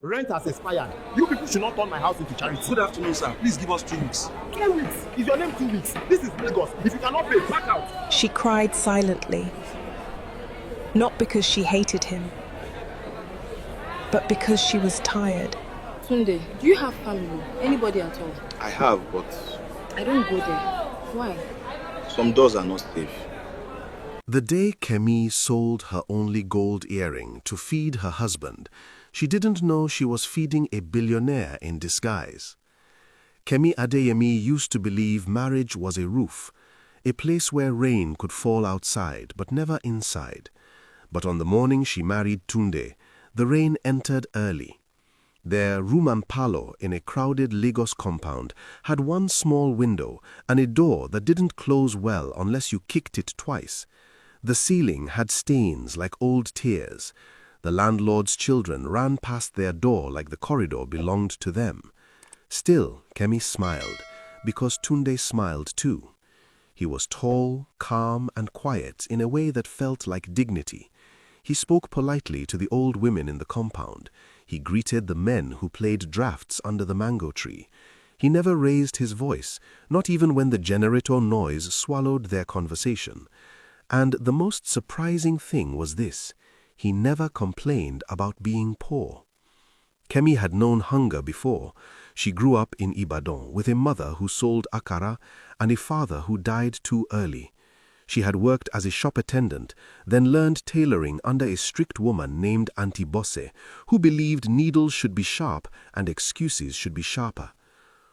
Rent has expired. You people should not turn my house into charity. Good afternoon, sir. Please give us 2 weeks. 2 weeks? Is your name 2 weeks? This is Lagos. If you cannot pay, back out. She cried silently, not because she hated him, but because she was tired. Tunde, do you have family? Anybody at all? I have, but I don't go there. Why? some doors are not safe. The day Kemi sold her only gold earring to feed her husband, she didn't know she was feeding a billionaire in disguise. Kemi Adeyemi used to believe marriage was a roof, a place where rain could fall outside but never inside. But on the morning she married Tunde, the rain entered early. Their room and parlor in a crowded Lagos compound had one small window and a door that didn't close well unless you kicked it twice. The ceiling had stains like old tears. The landlord's children ran past their door like the corridor belonged to them. Still, Kemi smiled, because Tunde smiled too. He was tall, calm, and quiet in a way that felt like dignity. He spoke politely to the old women in the compound. He greeted the men who played drafts under the mango tree. He never raised his voice, not even when the generator noise swallowed their conversation. And the most surprising thing was this: he never complained about being poor. Kemi had known hunger before. She grew up in Ibadan with a mother who sold akara and a father who died too early. She had worked as a shop attendant, then learned tailoring under a strict woman named Auntie Bosse, who believed needles should be sharp and excuses should be sharper.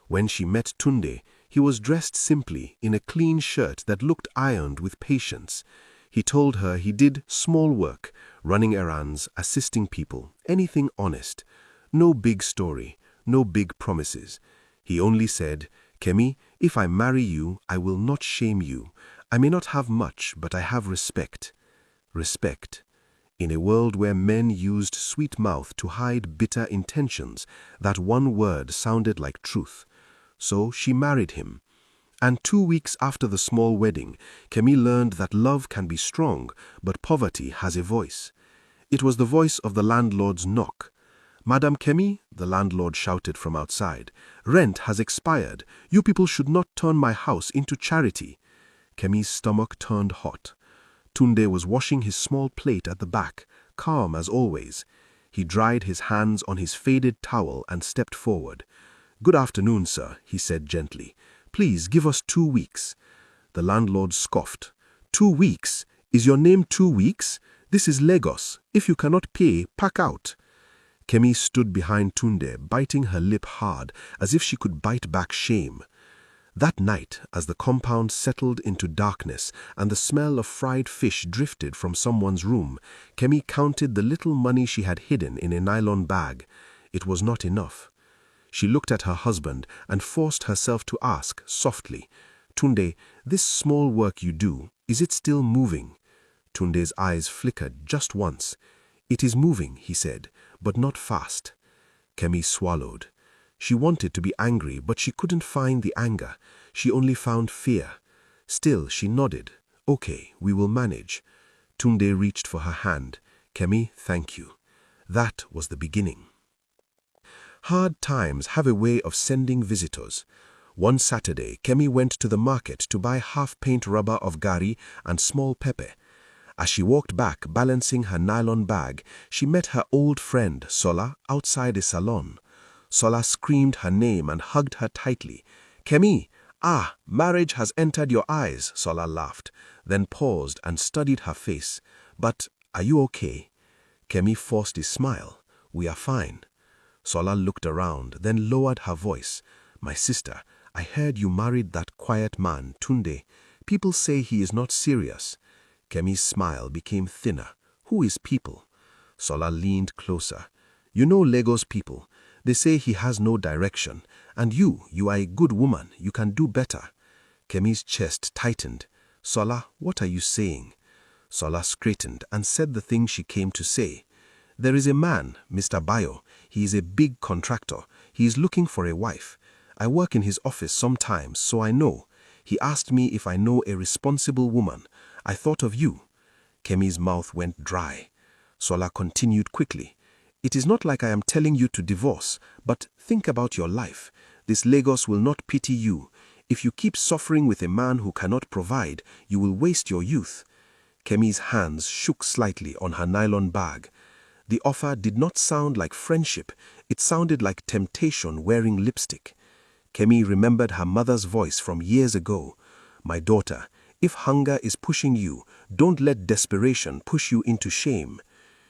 When she met Tunde, he was dressed simply in a clean shirt that looked ironed with patience. He told her he did small work, running errands, assisting people, anything honest. No big story, no big promises. He only said, "Kemi, if I marry you, I will not shame you. I may not have much, but I have respect." Respect. In a world where men used sweet mouth to hide bitter intentions, that one word sounded like truth. So she married him. And 2 weeks after the small wedding, Kemi learned that love can be strong, but poverty has a voice. It was the voice of the landlord's knock. "Madam Kemi," the landlord shouted from outside, "rent has expired. You people should not turn my house into charity." Kemi's stomach turned hot. Tunde was washing his small plate at the back, calm as always. He dried his hands on his faded towel and stepped forward. "Good afternoon, sir," he said gently. "Please give us 2 weeks." The landlord scoffed. "2 weeks? Is your name 2 weeks? This is Lagos. If you cannot pay, pack out." Kemi stood behind Tunde, biting her lip hard, as if she could bite back shame. That night, as the compound settled into darkness and the smell of fried fish drifted from someone's room, Kemi counted the little money she had hidden in a nylon bag. It was not enough. She looked at her husband and forced herself to ask, softly, "Tunde, this small work you do, is it still moving?" Tunde's eyes flickered just once. "It is moving," he said, "but not fast." Kemi swallowed. She wanted to be angry, but she couldn't find the anger. She only found fear. Still, she nodded. "Okay, we will manage." Tunde reached for her hand. "Kemi, thank you." That was the beginning. Hard times have a way of sending visitors. One Saturday, Kemi went to the market to buy half-paint rubber of gari and small pepper. As she walked back, balancing her nylon bag, she met her old friend, Sola, outside a salon. Sola screamed her name and hugged her tightly. "Kemi! Ah, marriage has entered your eyes," Sola laughed, then paused and studied her face. "But are you okay?" Kemi forced a smile. "We are fine." Sola looked around, then lowered her voice. "My sister, I heard you married that quiet man, Tunde. People say he is not serious." Kemi's smile became thinner. "Who is people?" Sola leaned closer. "You know Lagos people. They say he has no direction. And you are a good woman. You can do better." Kemi's chest tightened. "Sola, what are you saying?" Sola straightened and said the thing she came to say. "There is a man, Mr. Bayo. He is a big contractor. He is looking for a wife. I work in his office sometimes, so I know. He asked me if I know a responsible woman. I thought of you." Kemi's mouth went dry. Sola continued quickly. it is not like I am telling you to divorce, but think about your life. This Lagos will not pity you. If you keep suffering with a man who cannot provide, you will waste your youth. Kemi's hands shook slightly on her nylon bag. The offer did not sound like friendship. It sounded like temptation wearing lipstick. Kemi remembered her mother's voice from years ago. My daughter, if hunger is pushing you, don't let desperation push you into shame.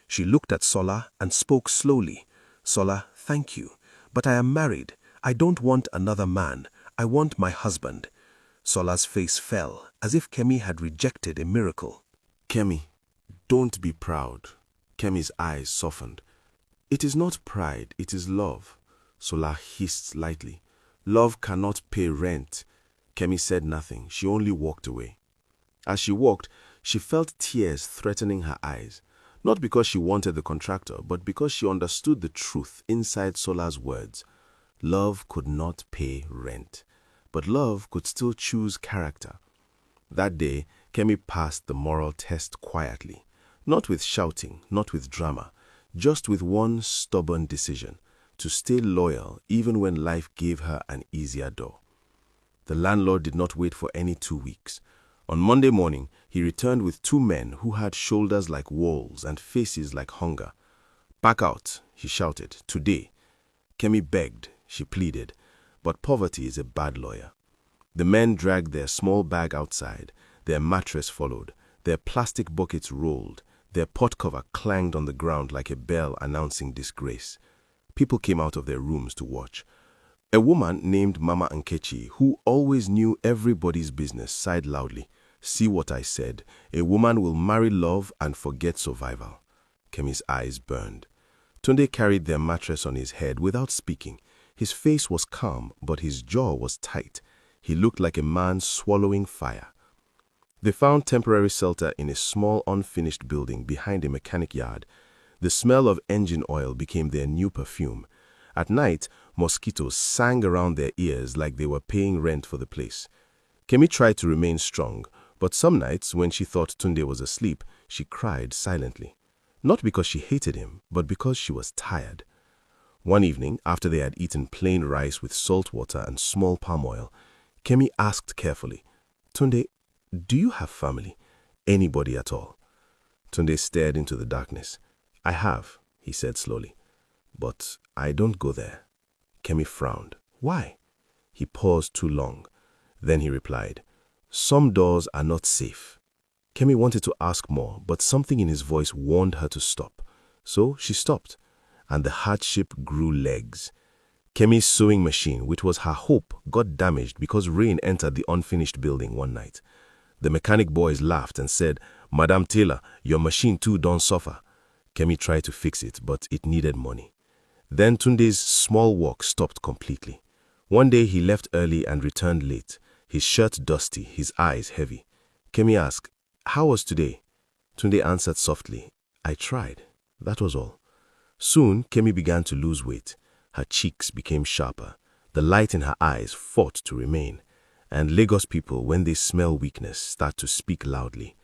She looked at Sola and spoke slowly. Sola, thank you, but I am married. I don't want another man. I want my husband. Sola's face fell, as if Kemi had rejected a miracle. Kemi, don't be proud. Kemi's eyes softened. It is not pride, it is love. Sola hissed lightly. Love cannot pay rent. Kemi said nothing. She only walked away. As she walked, she felt tears threatening her eyes. Not because she wanted the contractor, but because she understood the truth inside Sola's words. Love could not pay rent, but love could still choose character. That day, Kemi passed the moral test quietly, not with shouting, not with drama, just with one stubborn decision, to stay loyal even when life gave her an easier door. The landlord did not wait for any 2 weeks. On Monday morning, he returned with 2 men who had shoulders like walls and faces like hunger. "Pack out," he shouted, "today." Kemi begged, she pleaded, but poverty is a bad lawyer. The men dragged their small bag outside, their mattress followed, their plastic buckets rolled, their pot cover clanged on the ground like a bell announcing disgrace. People came out of their rooms to watch. A woman named Mama Nkechi, who always knew everybody's business, sighed loudly. "See what I said. A woman will marry love and forget survival." Kemi's eyes burned. Tunde carried their mattress on his head without speaking. His face was calm, but his jaw was tight. He looked like a man swallowing fire. They found temporary shelter in a small unfinished building behind a mechanic yard. The smell of engine oil became their new perfume. At night, mosquitoes sang around their ears like they were paying rent for the place. Kemi tried to remain strong, but some nights, when she thought Tunde was asleep, she cried silently. Not because she hated him, but because she was tired. One evening, after they had eaten plain rice with salt water and small palm oil, Kemi asked carefully, "Tunde, do you have family? Anybody at all?" Tunde stared into the darkness. "I have," he said slowly, "but I don't go there." Kemi frowned. "Why?" He paused too long. Then he replied, "Some doors are not safe." Kemi wanted to ask more, but something in his voice warned her to stop. So she stopped, and the hardship grew legs. Kemi's sewing machine, which was her hope, got damaged because rain entered the unfinished building one night. The mechanic boys laughed and said, "Madam Taylor, your machine too don't suffer." Kemi tried to fix it, but it needed money. Then Tunde's small walk stopped completely. One day he left early and returned late, his shirt dusty, his eyes heavy. Kemi asked, "How was today?" Tunde answered softly, "I tried. That was all." Soon, Kemi began to lose weight. Her cheeks became sharper. The light in her eyes fought to remain. And Lagos people, when they smell weakness, start to speak loudly.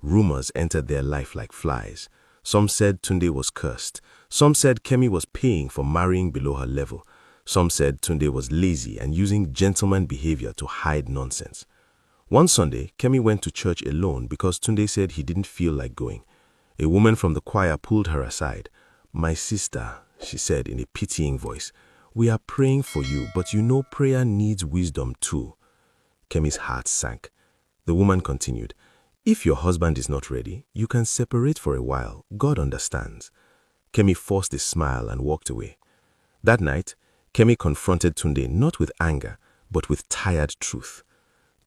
Rumors entered their life like flies. Some said Tunde was cursed. Some said Kemi was paying for marrying below her level. Some said Tunde was lazy and using gentleman behavior to hide nonsense. One Sunday, Kemi went to church alone because Tunde said he didn't feel like going. A woman from the choir pulled her aside. "My sister," she said in a pitying voice, "we are praying for you, but you know prayer needs wisdom too." Kemi's heart sank. The woman continued, "If your husband is not ready, you can separate for a while. God understands." Kemi forced a smile and walked away. That night, Kemi confronted Tunde not with anger, but with tired truth.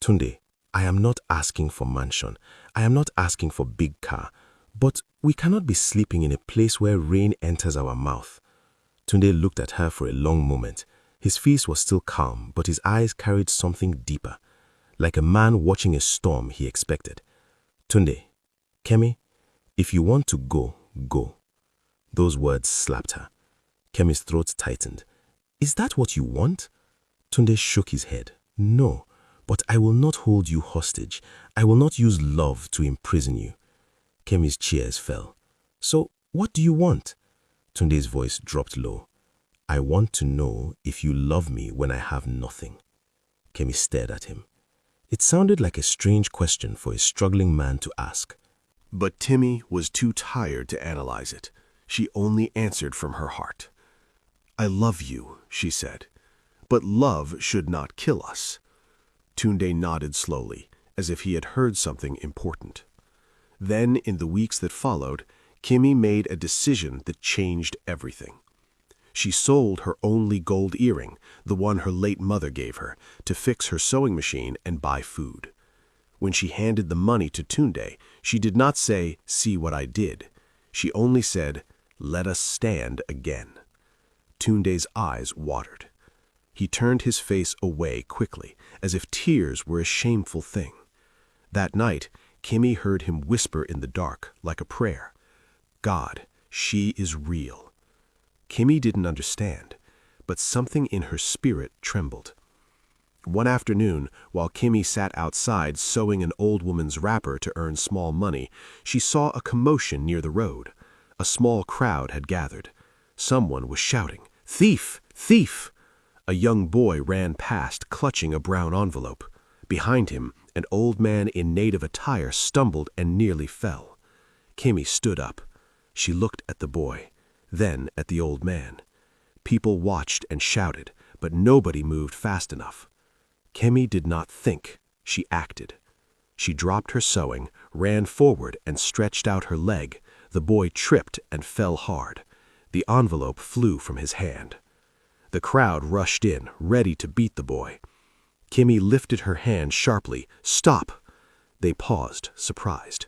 "Tunde, I am not asking for mansion. I am not asking for big car. But we cannot be sleeping in a place where rain enters our mouth." Tunde looked at her for a long moment. His face was still calm, but his eyes carried something deeper. Like a man watching a storm he expected. "Tunde, Kemi, if you want to go, go." Those words slapped her. Kemi's throat tightened. "Is that what you want?" Tunde shook his head. "No, but I will not hold you hostage. I will not use love to imprison you." Kemi's cheers fell. "So, what do you want?" Tunde's voice dropped low. I want to know if you love me when I have nothing. Kemi stared at him. It sounded like a strange question for a struggling man to ask. But Timmy was too tired to analyze it. She only answered from her heart. I love you, she said, but love should not kill us. Tunde nodded slowly, as if he had heard something important. Then, in the weeks that followed, Kemi made a decision that changed everything. She sold her only gold earring, the one her late mother gave her, to fix her sewing machine and buy food. When she handed the money to Tunde, she did not say, see what I did. She only said, let us stand again. Tunde's eyes watered. He turned his face away quickly, as if tears were a shameful thing. That night, Kemi heard him whisper in the dark, like a prayer, God, she is real. Kemi didn't understand, but something in her spirit trembled. One afternoon, while Kemi sat outside sewing an old woman's wrapper to earn small money, she saw a commotion near the road. A small crowd had gathered. Someone was shouting, thief! Thief! A young boy ran past, clutching a brown envelope. Behind him, an old man in native attire stumbled and nearly fell. Kemi stood up. She looked at the boy, then at the old man. People watched and shouted, but nobody moved fast enough. Kemi did not think, she acted. She dropped her sewing, ran forward and stretched out her leg. The boy tripped and fell hard. The envelope flew from his hand. The crowd rushed in, ready to beat the boy. Kemi lifted her hand sharply. Stop! They paused, surprised.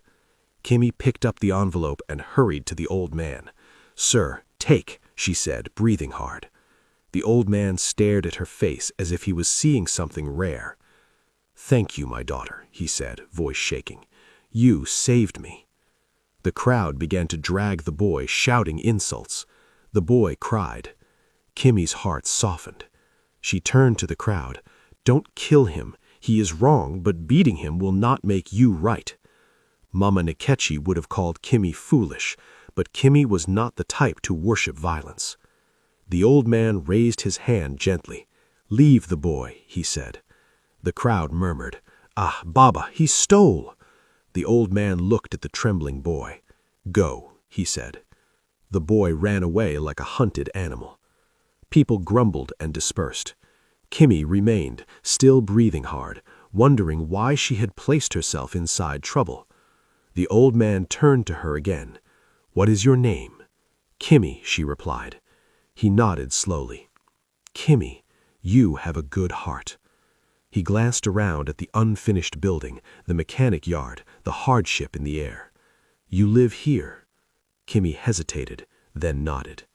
Kemi picked up the envelope and hurried to the old man. Sir, take, she said, breathing hard. The old man stared at her face as if he was seeing something rare. Thank you, my daughter, he said, voice shaking. You saved me. The crowd began to drag the boy, shouting insults. The boy cried. Kemi's heart softened. She turned to the crowd. Don't kill him. He is wrong, but beating him will not make you right. Mama Nkechi would have called Kemi foolish, but Kemi was not the type to worship violence. The old man raised his hand gently. Leave the boy, he said. The crowd murmured, Ah, Baba, he stole. The old man looked at the trembling boy. Go, he said. The boy ran away like a hunted animal. People grumbled and dispersed. Kemi remained, still breathing hard, wondering why she had placed herself inside trouble. The old man turned to her again. What is your name? Kemi, she replied. He nodded slowly. Kemi, you have a good heart. He glanced around at the unfinished building, the mechanic yard, the hardship in the air. You live here? Kemi hesitated, then nodded.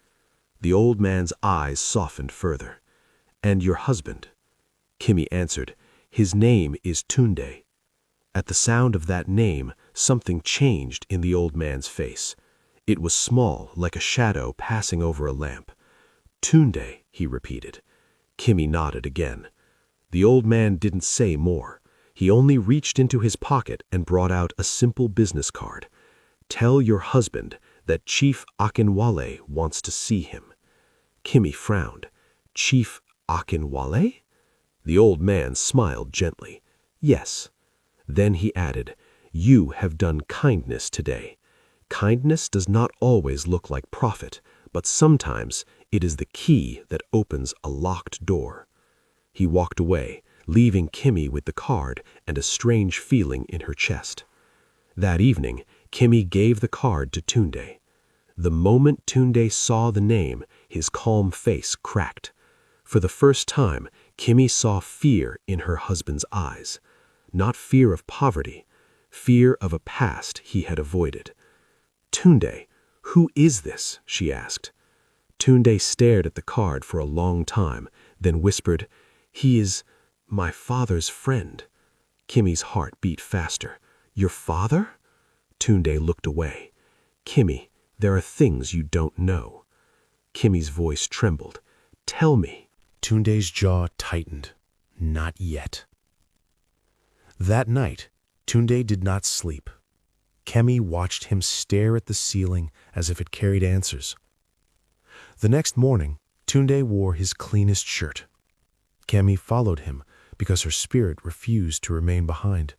The old man's eyes softened further. And your husband? Kemi answered, His name is Tunde. At the sound of that name, something changed in the old man's face. It was small, like a shadow passing over a lamp. Tunde, he repeated. Kemi nodded again. The old man didn't say more. He only reached into his pocket and brought out a simple business card. Tell your husband that Chief Akinwale wants to see him. Kemi frowned. Chief Akinwale? The old man smiled gently. Yes. Then he added, You have done kindness today. Kindness does not always look like profit, but sometimes it is the key that opens a locked door. He walked away, leaving Kemi with the card and a strange feeling in her chest. That evening, Kemi gave the card to Tunde. The moment Tunde saw the name, his calm face cracked. For the first time, Kemi saw fear in her husband's eyes. Not fear of poverty, fear of a past he had avoided. Tunde, who is this? She asked. Tunde stared at the card for a long time, then whispered, He is my father's friend. Kemi's heart beat faster. Your father? Tunde looked away. Kemi, there are things you don't know. Kemi's voice trembled. Tell me. Tunde's jaw tightened. Not yet. That night, Tunde did not sleep. Kemi watched him stare at the ceiling as if it carried answers. The next morning, Tunde wore his cleanest shirt. Kemi followed him because her spirit refused to remain behind.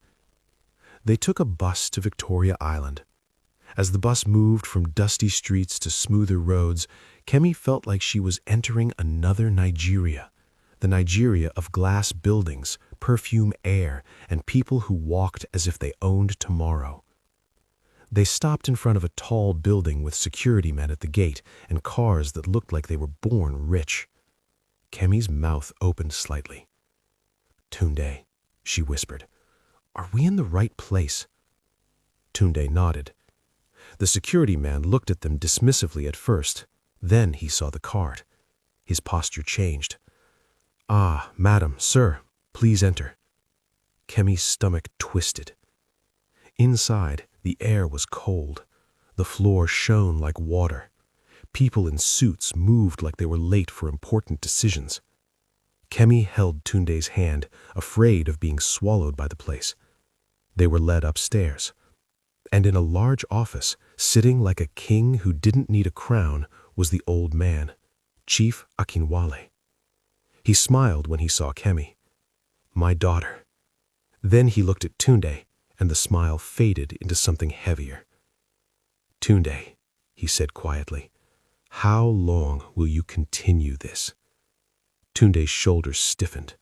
They took a bus to Victoria Island. As the bus moved from dusty streets to smoother roads, Kemi felt like she was entering another Nigeria, the Nigeria of glass buildings, perfume air, and people who walked as if they owned tomorrow. They stopped in front of a tall building with security men at the gate and cars that looked like they were born rich. Kemi's mouth opened slightly. "Tunde," she whispered, "are we in the right place?" Tunde nodded. The security man looked at them dismissively at first. Then he saw the cart. His posture changed. "Ah, madam, sir, please enter." Kemi's stomach twisted. Inside, the air was cold. The floor shone like water. People in suits moved like they were late for important decisions. Kemi held Tunde's hand, afraid of being swallowed by the place. They were led upstairs. And in a large office, sitting like a king who didn't need a crown, was the old man, Chief Akinwale. He smiled when he saw Kemi. "My daughter." Then he looked at Tunde, and the smile faded into something heavier. "Tunde," he said quietly, "how long will you continue this?" Tunde's shoulders stiffened.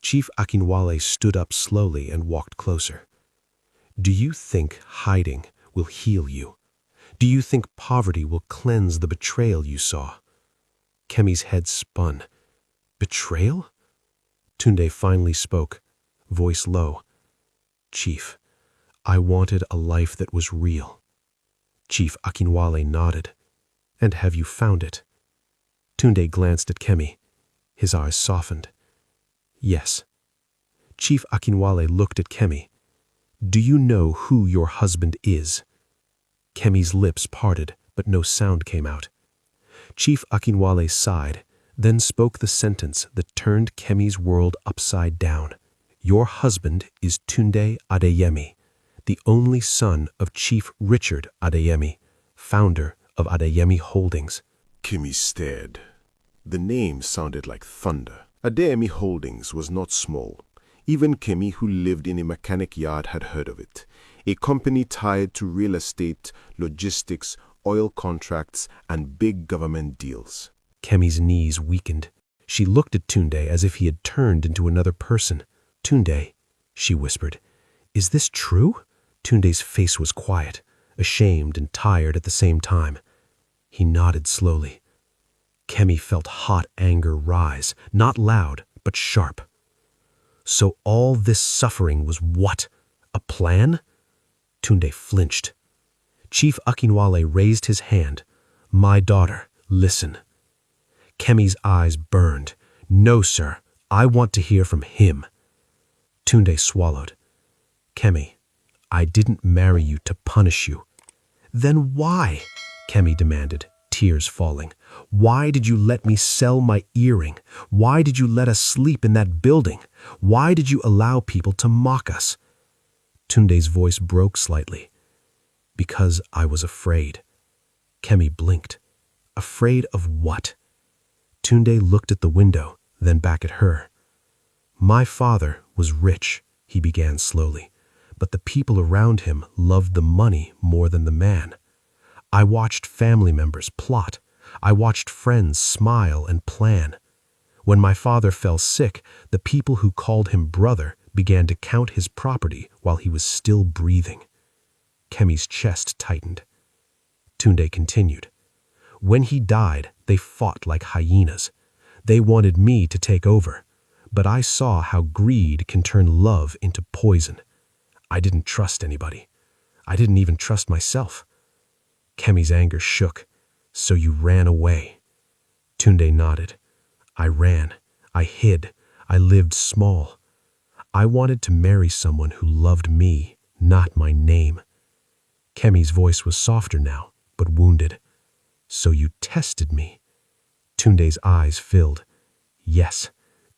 Chief Akinwale stood up slowly and walked closer. "Do you think hiding will heal you? Do you think poverty will cleanse the betrayal you saw?" Kemi's head spun. "Betrayal?" Tunde finally spoke, voice low. "Chief, I wanted a life that was real." Chief Akinwale nodded. "And have you found it?" Tunde glanced at Kemi. His eyes softened. "Yes." Chief Akinwale looked at Kemi. "Do you know who your husband is?" Kemi's lips parted, but no sound came out. Chief Akinwale sighed, then spoke the sentence that turned Kemi's world upside down. "Your husband is Tunde Adeyemi, the only son of Chief Richard Adeyemi, founder of Adeyemi Holdings." Kemi stared. The name sounded like thunder. Adeyemi Holdings was not small. Even Kemi, who lived in a mechanic yard, had heard of it. A company tied to real estate, logistics, oil contracts, and big government deals. Kemi's knees weakened. She looked at Tunde as if he had turned into another person. "Tunde," she whispered, "is this true?" Tunde's face was quiet, ashamed and tired at the same time. He nodded slowly. Kemi felt hot anger rise, not loud, but sharp. So all this suffering was what? A plan? Tunde flinched. Chief Akinwale raised his hand. "My daughter, listen." Kemi's eyes burned. "No, sir, I want to hear from him." Tunde swallowed. "Kemi, I didn't marry you to punish you." "Then why?" Kemi demanded, tears falling. "Why did you let me sell my earring? Why did you let us sleep in that building? Why did you allow people to mock us?" Tunde's voice broke slightly. "Because I was afraid." Kemi blinked. Afraid of what? Tunde looked at the window, then back at her. "My father was rich," he began slowly, "but the people around him loved the money more than the man. I watched family members plot. I watched friends smile and plan. When my father fell sick, the people who called him brother began to count his property while he was still breathing." Kemi's chest tightened. Tunde continued. "When he died, they fought like hyenas. They wanted me to take over, but I saw how greed can turn love into poison. I didn't trust anybody. I didn't even trust myself." Kemi's anger shook. "So you ran away?" Tunde nodded. "I ran. I hid. I lived small. I wanted to marry someone who loved me, not my name." Kemi's voice was softer now, but wounded. "So you tested me?" Tunde's eyes filled. "Yes,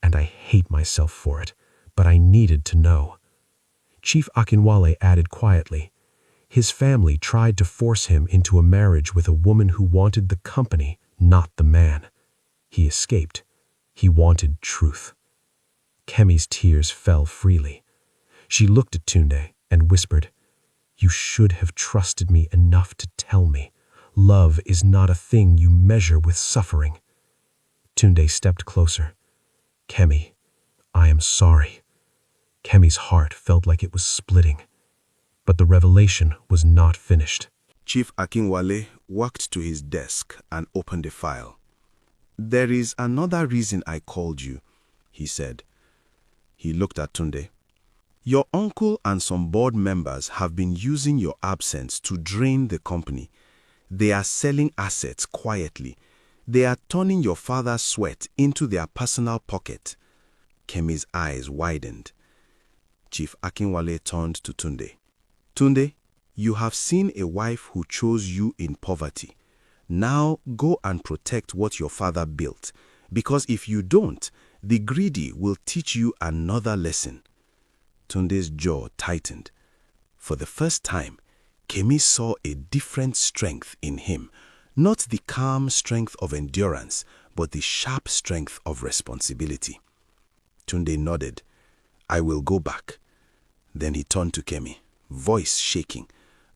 and I hate myself for it, but I needed to know." Chief Akinwale added quietly, "His family tried to force him into a marriage with a woman who wanted the company, not the man. He escaped. He wanted truth. Kemi's tears fell freely. She looked at Tunde and whispered, "You should have trusted me enough to tell me. Love is not a thing you measure with suffering." Tunde stepped closer. "Kemi, I am sorry." Kemi's heart felt like it was splitting. But the revelation was not finished. Chief Akinwale walked to his desk and opened a file. "There is another reason I called you," he said. He looked at Tunde. "Your uncle and some board members have been using your absence to drain the company. They are selling assets quietly. They are turning your father's sweat into their personal pocket." Kemi's eyes widened. Chief Akinwale turned to Tunde. "Tunde, you have seen a wife who chose you in poverty. Now go and protect what your father built, because if you don't, the greedy will teach you another lesson." Tunde's jaw tightened. For the first time, Kemi saw a different strength in him, not the calm strength of endurance, but the sharp strength of responsibility. Tunde nodded. "I will go back." Then he turned to Kemi, voice shaking,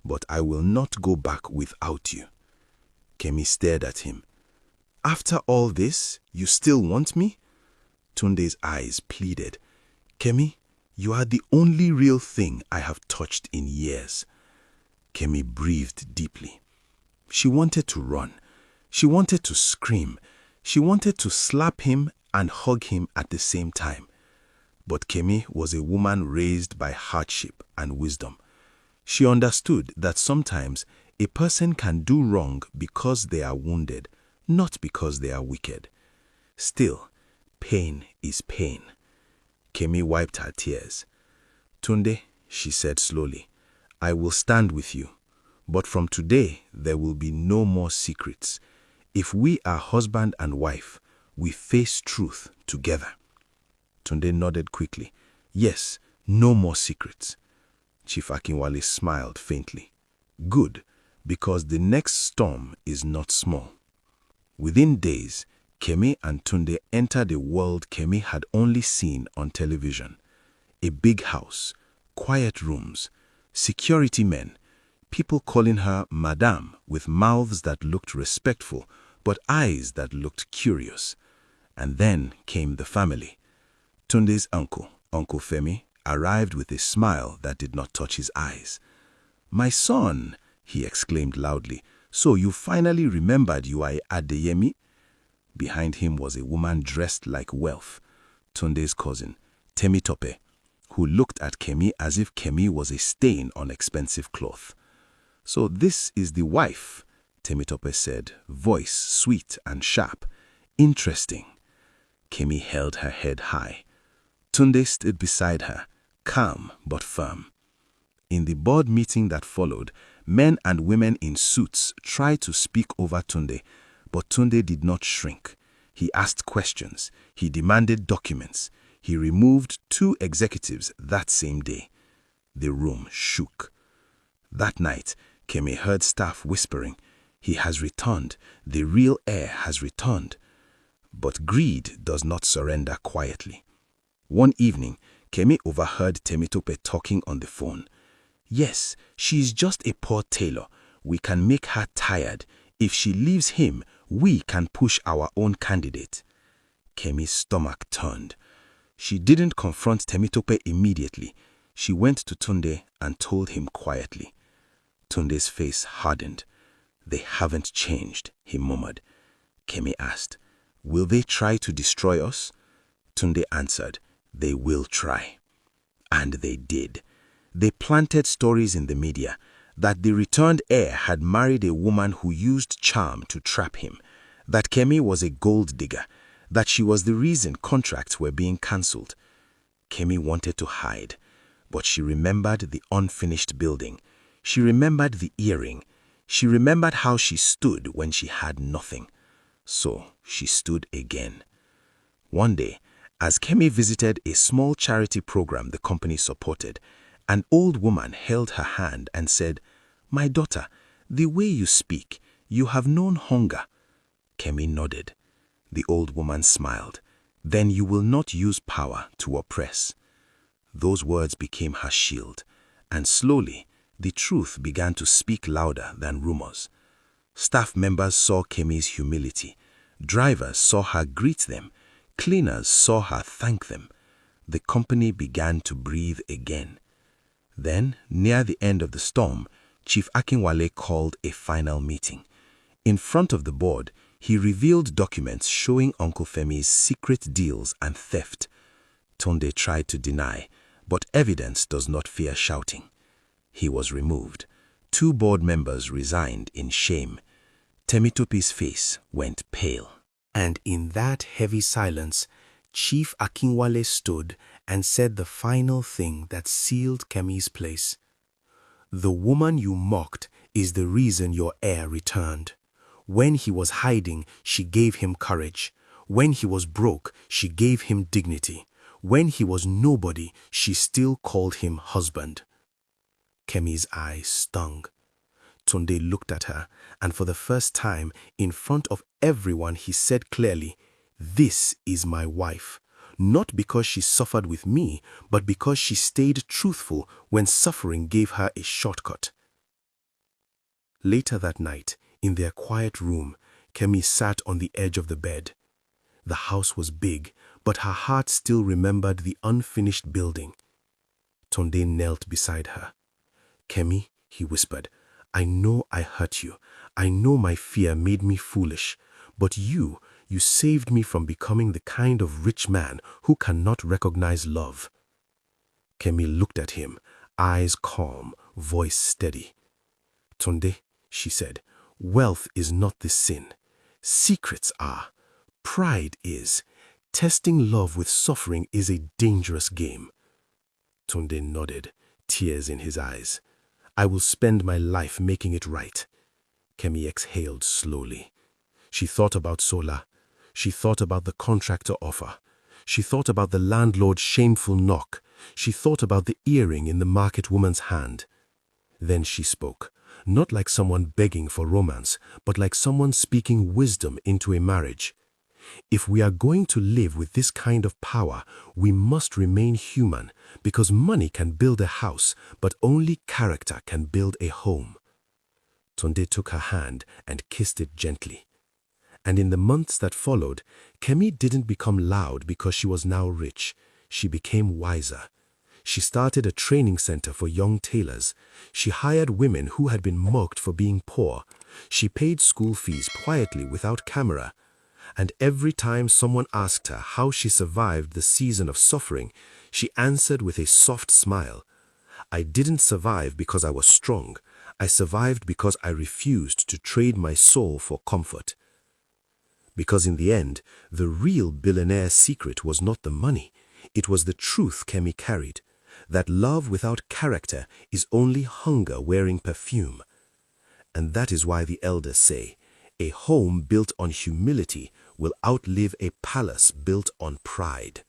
"But I will not go back without you." Kemi stared at him. "After all this, you still want me?" Tunde's eyes pleaded. "Kemi, you are the only real thing I have touched in years." Kemi breathed deeply. She wanted to run. She wanted to scream. She wanted to slap him and hug him at the same time. But Kemi was a woman raised by hardship and wisdom. She understood that sometimes a person can do wrong because they are wounded, not because they are wicked. Still, pain is pain. Kemi wiped her tears. "Tunde," she said slowly, "I will stand with you. But from today, there will be no more secrets. If we are husband and wife, we face truth together." Tunde nodded quickly. "Yes, no more secrets." Chief Akinwale smiled faintly. "Good, because the next storm is not small." Within days, Kemi and Tunde entered a world Kemi had only seen on television. A big house, quiet rooms, security men, people calling her Madame with mouths that looked respectful but eyes that looked curious. And then came the family. Tunde's uncle, Uncle Femi, arrived with a smile that did not touch his eyes. "My son," he exclaimed loudly, "so you finally remembered you are Adeyemi?" Behind him was a woman dressed like wealth, Tunde's cousin, Temitope, who looked at Kemi as if Kemi was a stain on expensive cloth. "So this is the wife," Temitope said, voice sweet and sharp. "Interesting." Kemi held her head high. Tunde stood beside her, calm but firm. In the board meeting that followed, men and women in suits tried to speak over Tunde, but Tunde did not shrink. He asked questions. He demanded documents. He removed 2 executives that same day. The room shook. That night, Kemi heard staff whispering, "He has returned. The real heir has returned." But greed does not surrender quietly. One evening, Kemi overheard Temitope talking on the phone. "Yes, she is just a poor tailor. We can make her tired. If she leaves him, we can push our own candidate." Kemi's stomach turned. She didn't confront Temitope immediately. She went to Tunde and told him quietly. Tunde's face hardened. "They haven't changed," he murmured. Kemi asked, "Will they try to destroy us?" Tunde answered, "They will try." And they did. They planted stories in the media that the returned heir had married a woman who used charm to trap him, that Kemi was a gold digger, that she was the reason contracts were being cancelled. Kemi wanted to hide, but she remembered the unfinished building. She remembered the earring. She remembered how she stood when she had nothing. So she stood again. One day, as Kemi visited a small charity program the company supported, an old woman held her hand and said, "My daughter, the way you speak, you have known hunger." Kemi nodded. The old woman smiled. Then you will not use power to oppress. Those words became her shield, and slowly the truth began to speak louder than rumors. Staff members saw Kemi's humility. Drivers saw her greet them. Cleaners saw her thank them. The company began to breathe again. Then, near the end of the storm, Chief Akinwale called a final meeting. In front of the board, he revealed documents showing Uncle Femi's secret deals and theft. Tunde tried to deny, but evidence does not fear shouting. He was removed. 2 board members resigned in shame. Temitope's face went pale. And in that heavy silence, Chief Akinwale stood and said the final thing that sealed Kemi's place. The woman you mocked is the reason your heir returned. When he was hiding, she gave him courage. When he was broke, she gave him dignity. When he was nobody, she still called him husband. Kemi's eyes stung. Tunde looked at her, and for the first time, in front of everyone, he said clearly, "This is my wife. Not because she suffered with me, but because she stayed truthful when suffering gave her a shortcut." Later that night, in their quiet room, Kemi sat on the edge of the bed. The house was big, but her heart still remembered the unfinished building. Tunde knelt beside her. "Kemi," he whispered, "I know I hurt you. I know my fear made me foolish. But you saved me from becoming the kind of rich man who cannot recognize love." Kemi looked at him, eyes calm, voice steady. "Tunde," she said, "wealth is not the sin. Secrets are. Pride is. Testing love with suffering is a dangerous game." Tunde nodded, tears in his eyes. "I will spend my life making it right." Kemi exhaled slowly. She thought about Sola. She thought about the contractor offer. She thought about the landlord's shameful knock. She thought about the earring in the market woman's hand. Then she spoke, not like someone begging for romance, but like someone speaking wisdom into a marriage. "If we are going to live with this kind of power, we must remain human, because money can build a house, but only character can build a home." Tunde took her hand and kissed it gently. And in the months that followed, Kemi didn't become loud because she was now rich. She became wiser. She started a training center for young tailors. She hired women who had been mocked for being poor. She paid school fees quietly without camera. And every time someone asked her how she survived the season of suffering, she answered with a soft smile, "I didn't survive because I was strong. I survived because I refused to trade my soul for comfort." Because in the end, the real billionaire's secret was not the money. It was the truth Kemi carried, that love without character is only hunger wearing perfume. And that is why the elders say, a home built on humility will outlive a palace built on pride.